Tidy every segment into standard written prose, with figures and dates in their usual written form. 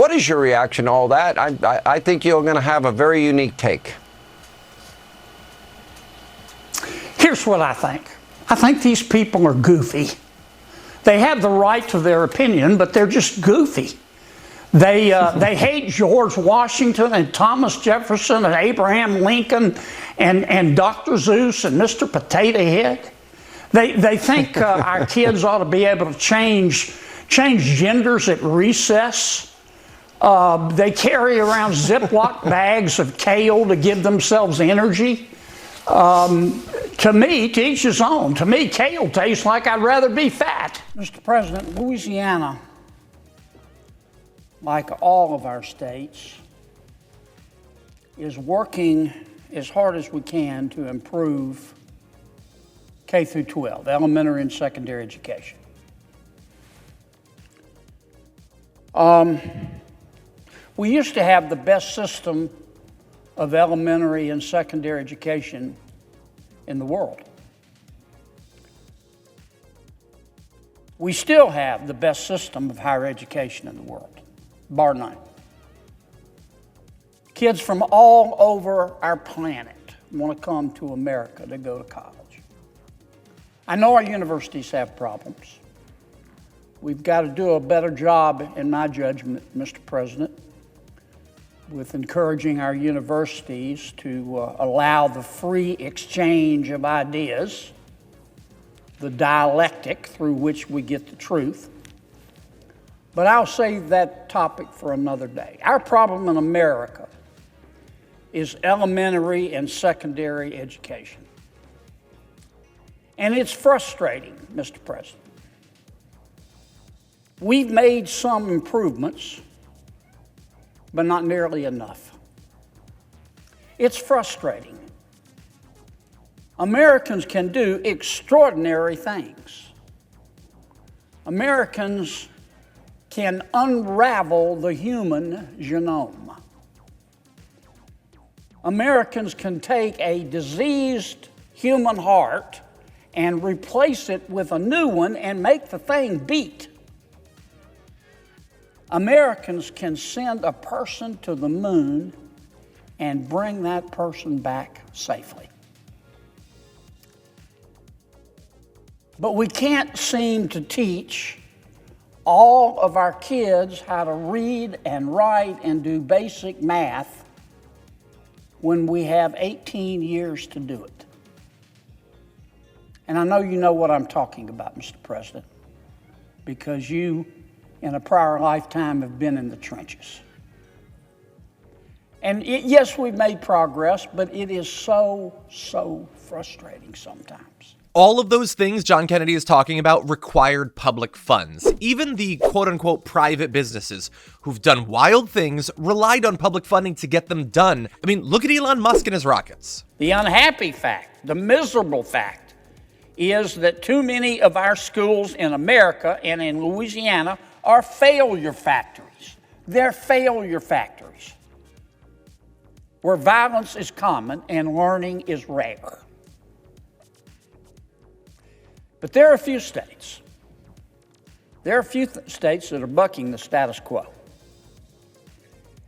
what is your reaction to all that? I think you're going to have a very unique take. Here's what I think. I think these people are goofy. They have the right to their opinion, but they're just goofy. They hate George Washington and Thomas Jefferson and Abraham Lincoln and Dr. Seuss and Mr. Potato Head. They think our kids ought to be able to change genders at recess. They carry around Ziploc bags of kale to give themselves energy. To me, to each his own. To me, kale tastes like I'd rather be fat. Mr. President, Louisiana, like all of our states, is working as hard as we can to improve K through 12, elementary and secondary education. We used to have the best system of elementary and secondary education in the world. We still have the best system of higher education in the world, bar none. Kids from all over our planet want to come to America to go to college. I know our universities have problems. We've got to do a better job, in my judgment, Mr. President, with encouraging our universities to allow the free exchange of ideas, the dialectic through which we get the truth. But I'll save that topic for another day. Our problem in America is elementary and secondary education. And it's frustrating, Mr. President. We've made some improvements, but not nearly enough. It's frustrating. Americans can do extraordinary things. Americans can unravel the human genome. Americans can take a diseased human heart and replace it with a new one and make the thing beat. Americans can send a person to the moon and bring that person back safely. But we can't seem to teach all of our kids how to read and write and do basic math when we have 18 years to do it. And I know you know what I'm talking about, Mr. President, because you, in a prior lifetime, have been in the trenches. And yes, we've made progress, but it is so frustrating sometimes. All of those things John Kennedy is talking about required public funds. Even the quote-unquote private businesses who've done wild things relied on public funding to get them done. I mean, look at Elon Musk and his rockets. The unhappy fact, the miserable fact, is that too many of our schools in America and in Louisiana are failure factories. They're failure factories where violence is common and learning is rare. But there are a few states. There are a few states that are bucking the status quo.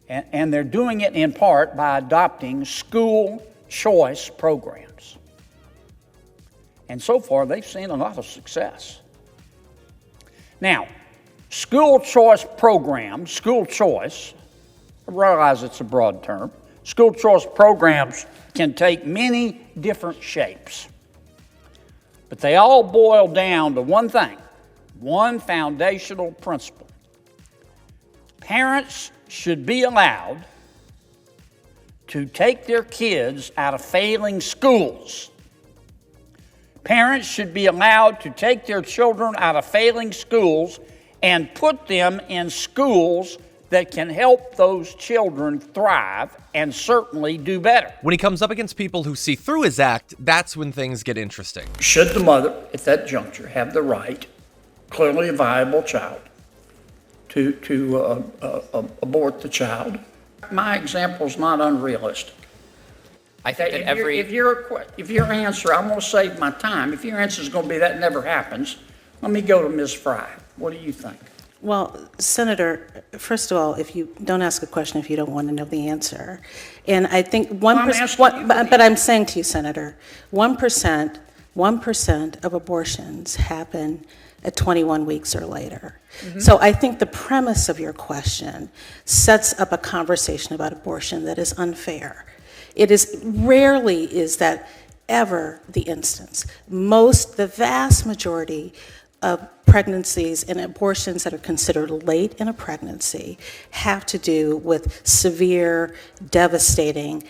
And they're doing it in part by adopting school choice programs. And so far, they've seen a lot of success. Now, school choice programs, school choice, I realize it's a broad term, school choice programs can take many different shapes. But they all boil down to one thing, one foundational principle. Parents should be allowed to take their kids out of failing schools. Parents should be allowed to take their children out of failing schools and put them in schools that can help those children thrive and certainly do better. When he comes up against people who see through his act, that's when things get interesting. Should the mother, at that juncture, have the right, clearly a viable child, to abort the child? My example is not unrealistic. I think that if your answer, I'm going to save my time. If your answer is going to be that never happens, let me go to Ms. Fry. What do you think? Well, Senator, first of all, if you don't ask a question if you don't want to know the answer. And I think 1%, but I'm saying to you, Senator, 1% of abortions happen at 21 weeks or later. So I think the premise of your question sets up a conversation about abortion that is unfair. Rarely is that ever the instance. The vast majority of pregnancies and abortions that are considered late in a pregnancy have to do with severe, devastating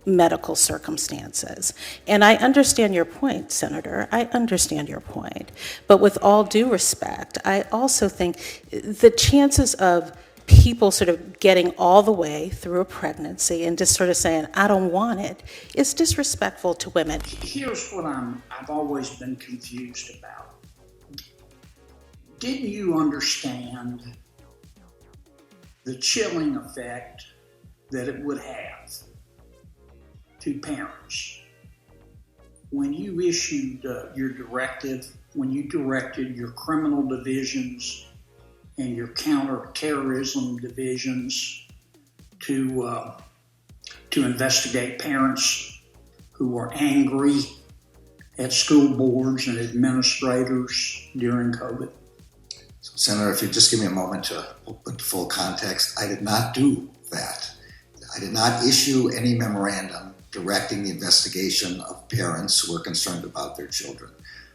medical circumstances. And I understand your point, Senator. I understand your point. But with all due respect, I also think the chances of people sort of getting all the way through a pregnancy and just sort of saying, I don't want it, is disrespectful to women. Here's what I've always been confused about. Didn't you understand the chilling effect that it would have to parents when you issued your directive, when you directed your criminal divisions and your counterterrorism divisions to investigate parents who were angry at school boards and administrators during COVID? Senator, if you just give me a moment to put full context, I did not do that. I did not issue any memorandum directing the investigation of parents who are concerned about their children.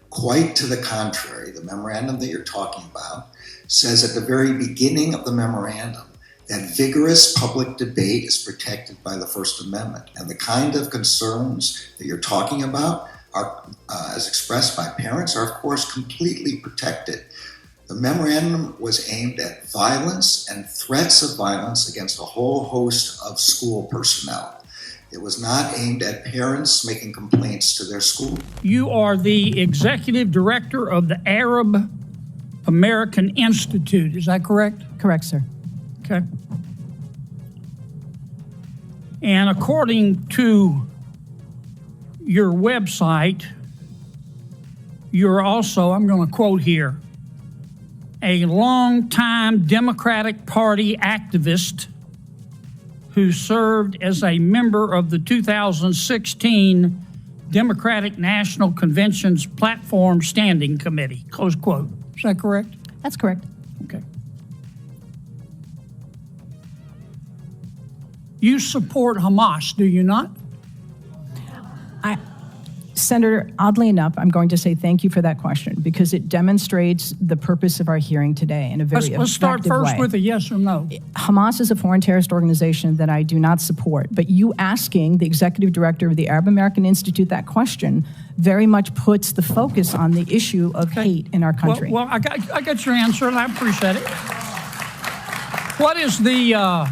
Quite to the contrary, the memorandum that you're talking about says at the very beginning of the memorandum that vigorous public debate is protected by the First Amendment. And the kind of concerns that you're talking about are, as expressed by parents, are of course completely protected. The memorandum was aimed at violence and threats of violence against a whole host of school personnel. It was not aimed at parents making complaints to their school. You are the executive director of the Arab American Institute, is that correct? Correct, sir. Okay. And according to your website, you're also, I'm going to quote here, a longtime Democratic Party activist who served as a member of the 2016 Democratic National Convention's Platform Standing Committee, close quote. Is that correct? That's correct. Okay. You support Hamas, do you not? Senator, oddly enough, I'm going to say thank you for that question because it demonstrates the purpose of our hearing today in a very effective way. Let's start first with a yes or no. Hamas is a foreign terrorist organization that I do not support, but you asking the executive director of the Arab American Institute that question very much puts the focus on the issue of hate in our country. Well, I got your answer, and I appreciate it. What is the...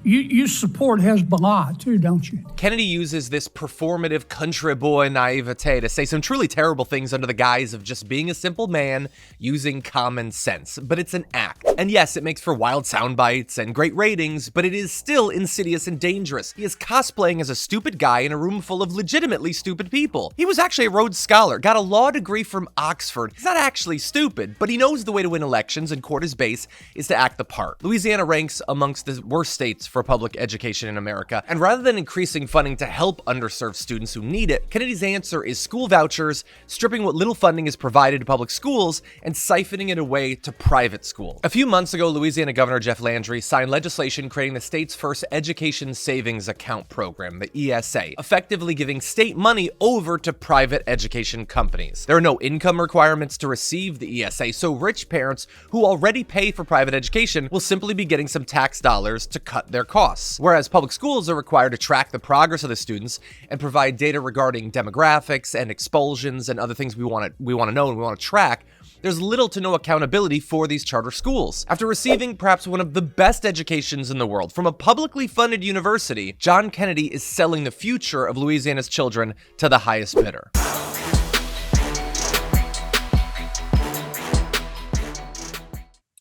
You support Hezbollah too, don't you? Kennedy uses this performative country boy naivete to say some truly terrible things under the guise of just being a simple man using common sense. But it's an act. And yes, it makes for wild sound bites and great ratings, but it is still insidious and dangerous. He is cosplaying as a stupid guy in a room full of legitimately stupid people. He was actually a Rhodes Scholar, got a law degree from Oxford. He's not actually stupid, but he knows the way to win elections and court his base is to act the part. Louisiana ranks amongst the worst states for public education in America, and rather than increasing funding to help underserved students who need it, Kennedy's answer is school vouchers, stripping what little funding is provided to public schools, and siphoning it away to private school. A few months ago, Louisiana Governor Jeff Landry signed legislation creating the state's first Education Savings Account program, the ESA, effectively giving state money over to private education companies. There are no income requirements to receive the ESA, so rich parents who already pay for private education will simply be getting some tax dollars to cut their costs, whereas public schools are required to track the progress of the students and provide data regarding demographics and expulsions and other things we want to know and we want to track. There's little to no accountability for these charter schools. After receiving perhaps one of the best educations in the world from a publicly funded university, John Kennedy is selling the future of Louisiana's children to the highest bidder.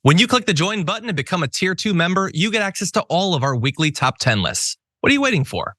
When you click the join button and become a tier 2 member, you get access to all of our weekly top 10 lists. What are you waiting for?